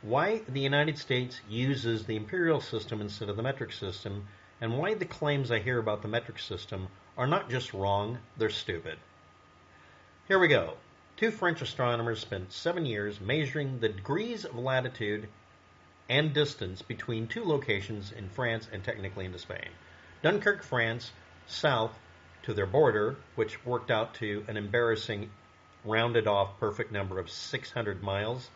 why the United States uses the imperial system instead of the metric system, and why the claims I hear about the metric system are not just wrong, they're stupid. Here we go. Two French astronomers spent 7 years measuring the degrees of latitude and distance between two locations in France and technically into Spain. Dunkirk, France, south to their border, which worked out to an embarrassing rounded off perfect number of 600 miles.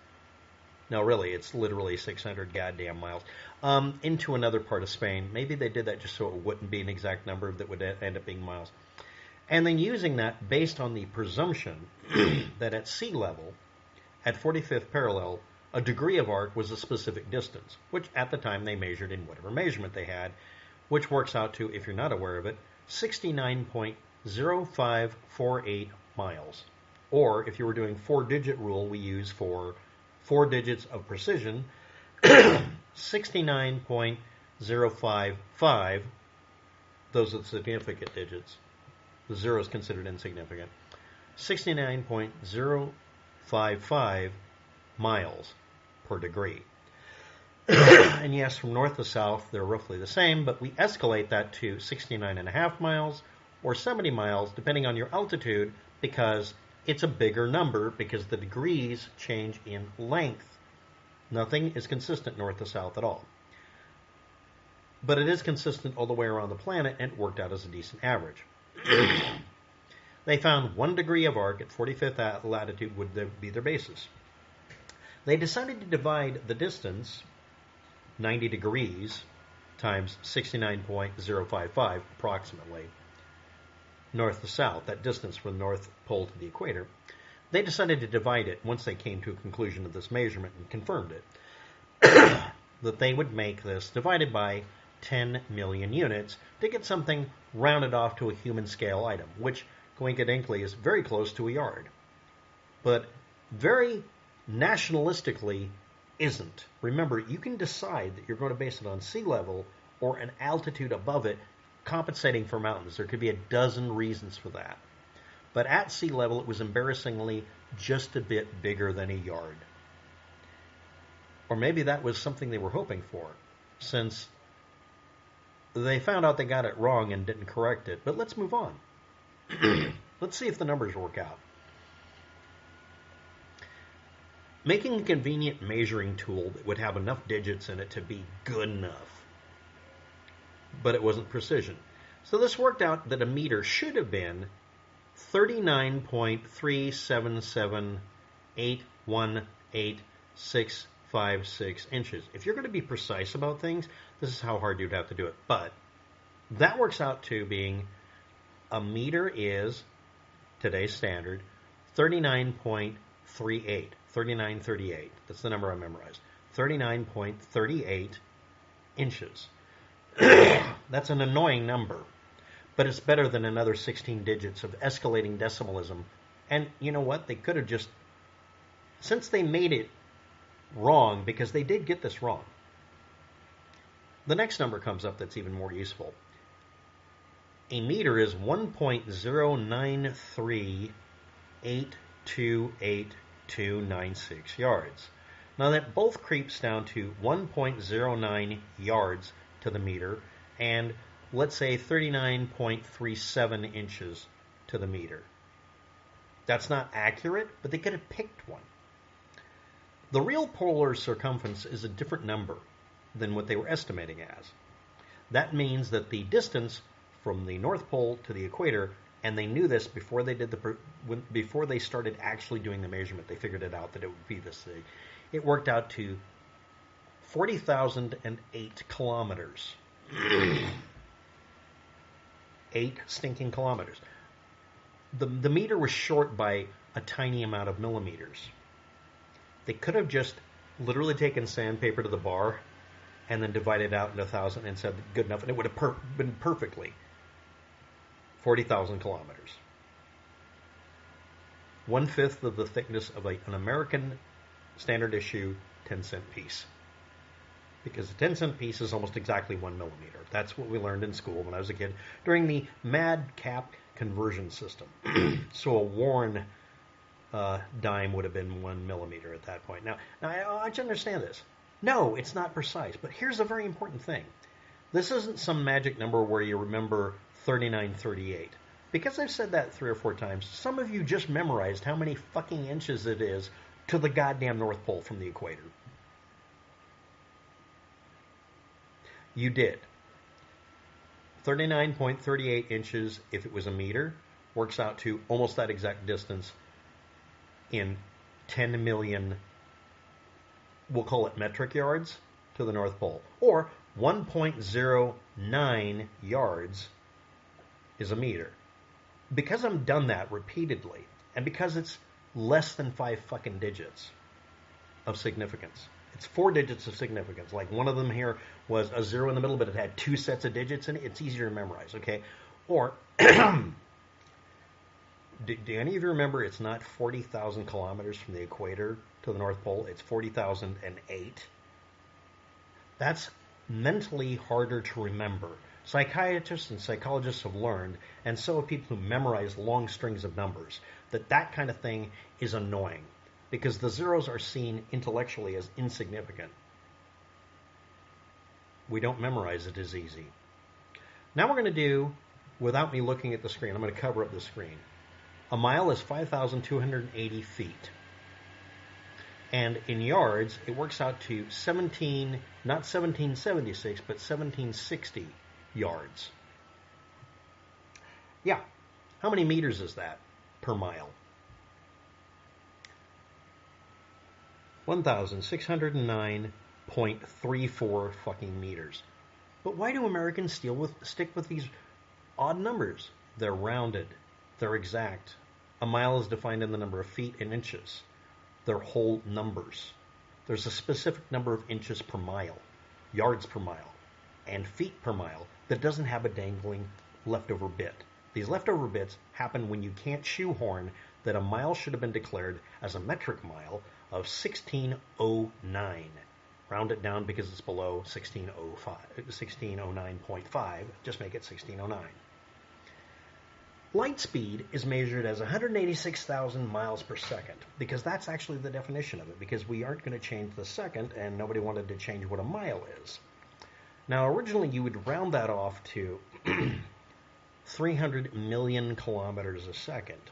No, really, it's literally 600 goddamn miles. Into another part of Spain. Maybe they did that just so it wouldn't be an exact number that would end up being miles. And then using that based on the presumption that at sea level, at 45th parallel, a degree of arc was a specific distance, which at the time they measured in whatever measurement they had, which works out to, if you're not aware of it, 69.0548 miles. Or if you were doing 4-digit rule, we use for 4 digits of precision, 69.055, those are the significant digits. The zero is considered insignificant. 69.055 miles per degree. And yes, from north to south, they're roughly the same, but we escalate that to 69.5 miles or 70 miles, depending on your altitude, because it's a bigger number, because the degrees change in length. Nothing is consistent north to south at all. But it is consistent all the way around the planet, and it worked out as a decent average. They found 1 degree of arc at 45th latitude would be their basis. They decided to divide the distance, 90 degrees, times 69.055 approximately, north to south, that distance from the North Pole to the equator. They decided to divide it once they came to a conclusion of this measurement and confirmed it, that they would make this divided by 10 million units to get something rounded off to a human scale item, which coincidentally is very close to a yard, but very nationalistically isn't. Remember, you can decide that you're going to base it on sea level or an altitude above it, compensating for mountains. There could be a dozen reasons for that. But at sea level, it was embarrassingly just a bit bigger than a yard. Or maybe that was something they were hoping for, since they found out they got it wrong and didn't correct it. But let's move on. Let's see if the numbers work out. Making a convenient measuring tool that would have enough digits in it to be good enough, but it wasn't precision. So this worked out that a meter should have been 39.377818656 inches. If you're going to be precise about things, this is how hard you'd have to do it. But that works out to being a meter is, today's standard, 39.38. That's the number I memorized. 39.38 inches. That's an annoying number, but it's better than another 16 digits of escalating decimalism. And you know what? They could have just, since they made it wrong, because they did get this wrong, the next number comes up that's even more useful. A meter is 1.093828296 yards. Now that both creeps down to 1.09 yards to the meter and let's say 39.37 inches to the meter. That's not accurate, but they could have picked one. The real polar circumference is a different number than what they were estimating as. That means that the distance from the North Pole to the equator, and they knew this before they did before they started actually doing the measurement. They figured it out that it would be this thing. It worked out to 40,008 kilometers. 8 stinking kilometers. The meter was short by a tiny amount of millimeters. They could have just literally taken sandpaper to the bar and then divided it out into 1,000 and said good enough, and it would have been perfectly 40,000 kilometers. 1/5 of the thickness of an American standard issue 10-cent piece. Because a 10-cent piece is almost exactly 1 millimeter. That's what we learned in school when I was a kid during the madcap conversion system. So a worn dime would have been 1 millimeter at that point. Now I want you to understand this. No, it's not precise, but here's a very important thing. This isn't some magic number where you remember 3938. Because I've said that 3 or 4 times, some of you just memorized how many fucking inches it is to the goddamn North Pole from the equator. You did. 39.38 inches, if it was a meter, works out to almost that exact distance in 10 million, we'll call it metric yards, to the North Pole. Or 1.09 yards is a meter. Because I've done that repeatedly, and because it's less than 5 fucking digits of significance. It's 4 digits of significance. Like one of them here was a 0 in the middle, but it had 2 sets of digits in it. It's easier to memorize, okay? Or, do any of you remember it's not 40,000 kilometers from the equator to the North Pole? It's 40,008. That's mentally harder to remember. Psychiatrists and psychologists have learned, and so have people who memorize long strings of numbers, that kind of thing is annoying because the zeros are seen intellectually as insignificant. We don't memorize it as easy. Now we're going to do, without me looking at the screen, I'm going to cover up the screen. A mile is 5,280 feet. And in yards, it works out to not 1776, but 1760 yards. Yeah. How many meters is that per mile? 1,609.34 fucking meters. But why do Americans stick with these odd numbers? They're rounded. They're exact. A mile is defined in the number of feet and inches. They're whole numbers. There's a specific number of inches per mile, yards per mile, and feet per mile that doesn't have a dangling leftover bit. These leftover bits happen when you can't shoehorn that a mile should have been declared as a metric mile of 1609. Round it down because it's below 1609.5. Just make it 1609. Light speed is measured as 186,000 miles per second because that's actually the definition of it, because we aren't going to change the second and nobody wanted to change what a mile is. Now, originally you would round that off to 300 million kilometers a second.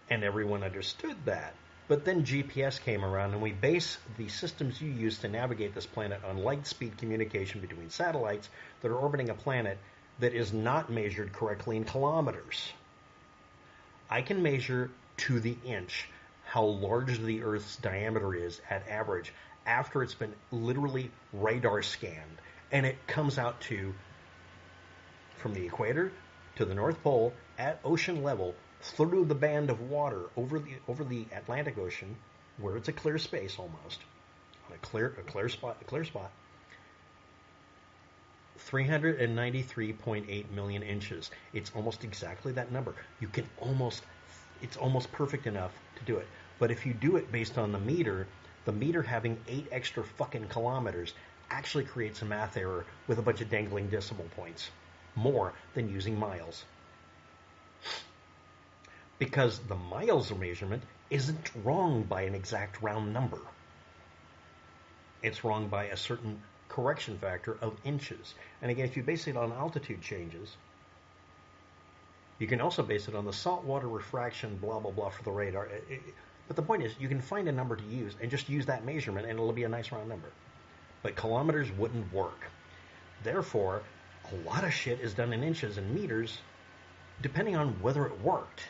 And everyone understood that. But then GPS came around and we base the systems you use to navigate this planet on light speed communication between satellites that are orbiting a planet that is not measured correctly in kilometers. I can measure to the inch how large the Earth's diameter is at average after it's been literally radar scanned. And it comes out to, from the equator to the North Pole at ocean level, through the band of water over the Atlantic Ocean, where it's a clear space almost, on a clear spot, 393.8 million inches. It's almost exactly that number. It's almost perfect enough to do it. But if you do it based on the meter having 8 extra fucking kilometers actually creates a math error with a bunch of dangling decimal points, more than using miles. Because the miles measurement isn't wrong by an exact round number. It's wrong by a certain correction factor of inches. And again, if you base it on altitude changes, you can also base it on the saltwater refraction, blah, blah, blah, for the radar. But the point is, you can find a number to use and just use that measurement and it'll be a nice round number. But kilometers wouldn't work. Therefore, a lot of shit is done in inches and meters depending on whether it worked.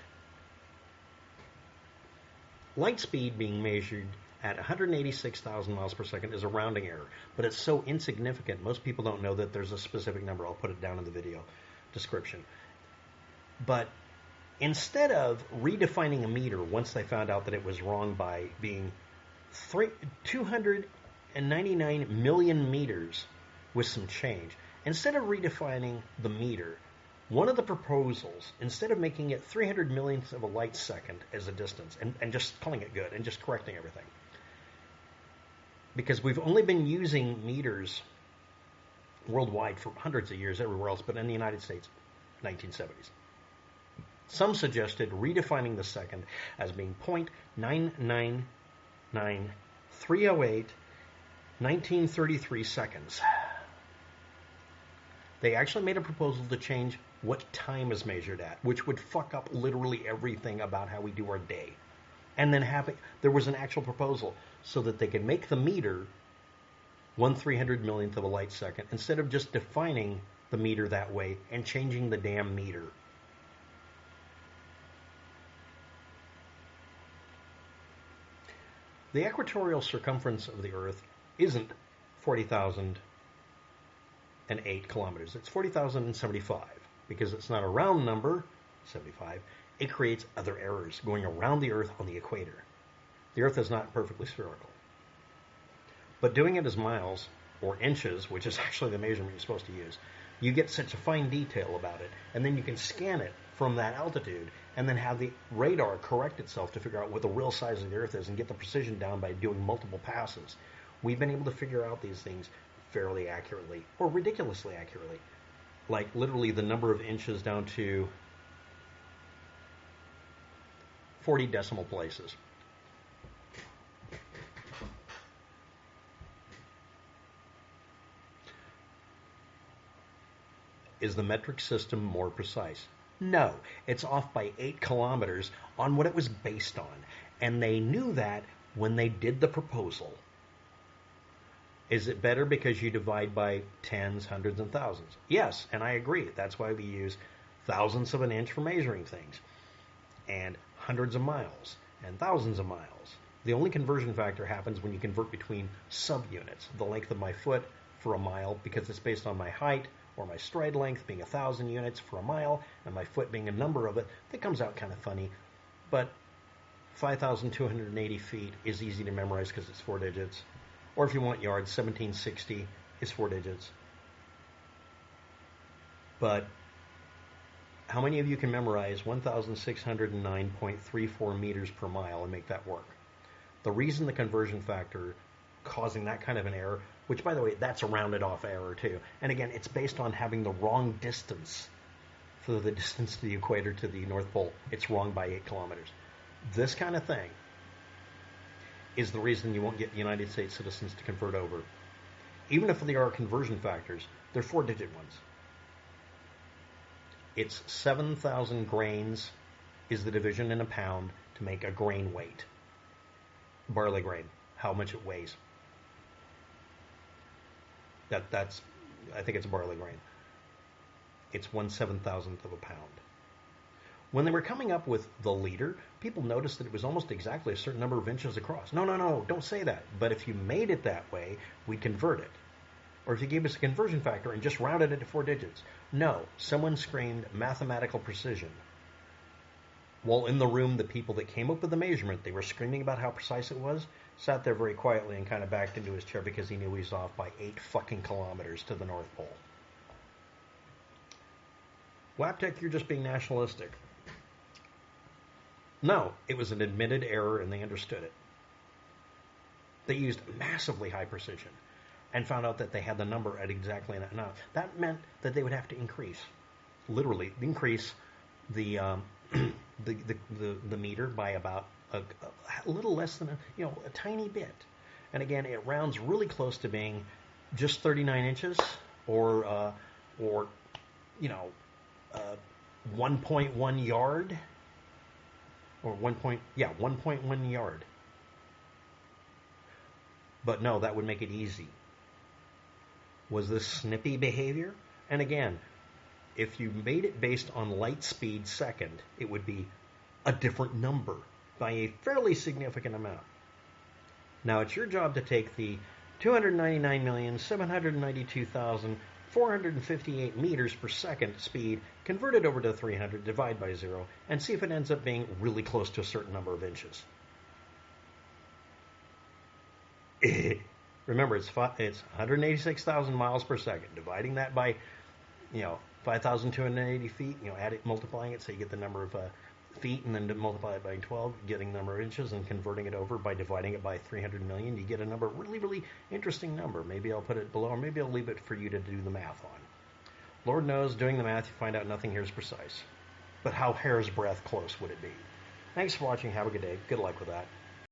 Light speed being measured at 186,000 miles per second is a rounding error, but it's so insignificant, most people don't know that there's a specific number. I'll put it down in the video description. But instead of redefining a meter once they found out that it was wrong by being 299 million meters with some change, instead of redefining the meter, one of the proposals, instead of making it 300 millionths of a light second as a distance and just calling it good and just correcting everything, because we've only been using meters worldwide for hundreds of years everywhere else, but in the United States, 1970s. Some suggested redefining the second as being 0.999308 1933 seconds. They actually made a proposal to change what time is measured at, which would fuck up literally everything about how we do our day. And then there was an actual proposal so that they could make the meter 1/300 millionth of a light second instead of just defining the meter that way and changing the damn meter. The equatorial circumference of the Earth isn't 40,008 kilometers. It's 40,075 because it's not a round number, 75. It creates other errors going around the Earth on the equator. The Earth is not perfectly spherical. But doing it as miles or inches, which is actually the measurement you're supposed to use, you get such a fine detail about it, and then you can scan it from that altitude and then have the radar correct itself to figure out what the real size of the Earth is and get the precision down by doing multiple passes. We've been able to figure out these things fairly accurately, or ridiculously accurately. Like literally the number of inches down to 40 decimal places. Is the metric system more precise? No, it's off by 8 kilometers on what it was based on. And they knew that when they did the proposal. Is it better because you divide by tens, hundreds, and thousands? Yes, and I agree. That's why we use thousandths of an inch for measuring things, and hundreds of miles, and thousands of miles. The only conversion factor happens when you convert between subunits. The length of my foot for a mile, because it's based on my height, or my stride length being 1,000 units for a mile, and my foot being a number of it, that comes out kind of funny. But 5,280 feet is easy to memorize because it's 4 digits. Or if you want yards, 1760 is 4 digits. But how many of you can memorize 1,609.34 meters per mile and make that work? The reason the conversion factor causing that kind of an error, which, by the way, that's a rounded off error too. And again, it's based on having the wrong distance for the distance to the equator to the North Pole. It's wrong by 8 kilometers. This kind of thing is the reason you won't get United States citizens to convert over. Even if there are conversion factors, they're 4-digit ones. It's 7,000 grains is the division in a pound to make a grain weight. Barley grain, how much it weighs. That's I think it's a barley grain. It's 1/7,000th of a pound. When they were coming up with the liter, people noticed that it was almost exactly a certain number of inches across. No, don't say that. But if you made it that way, we'd convert it. Or if you gave us a conversion factor and just rounded it to 4 digits. No, someone screamed mathematical precision. While in the room, the people that came up with the measurement, they were screaming about how precise it was, sat there very quietly and kind of backed into his chair because he knew he was off by 8 fucking kilometers to the North Pole. Waptek, you're just being nationalistic. No, it was an admitted error and they understood it. They used massively high precision and found out that they had the number at exactly enough. That meant that they would have to literally increase the meter by about a little less than a tiny bit. And again, it rounds really close to being just 39 inches or 1.1 yard. Or 1.1 yard. But no, that would make it easy. Was this snippy behavior? And again, if you made it based on light speed second, it would be a different number by a fairly significant amount. Now it's your job to take the 299,792,458 meters per second speed, convert it over to 300, divide by 0, and see if it ends up being really close to a certain number of inches. Remember, it's 186,000 miles per second. Dividing that by, 5,280 feet, multiplying it so you get the number of feet, and then to multiply it by 12, getting the number of inches, and converting it over by dividing it by 300 million, you get a number, really, really interesting number. Maybe I'll put it below, or maybe I'll leave it for you to do the math on. Lord knows, doing the math, you find out nothing here is precise. but how hair's breadth close would it be? Thanks for watching. Have a good day. Good luck with that.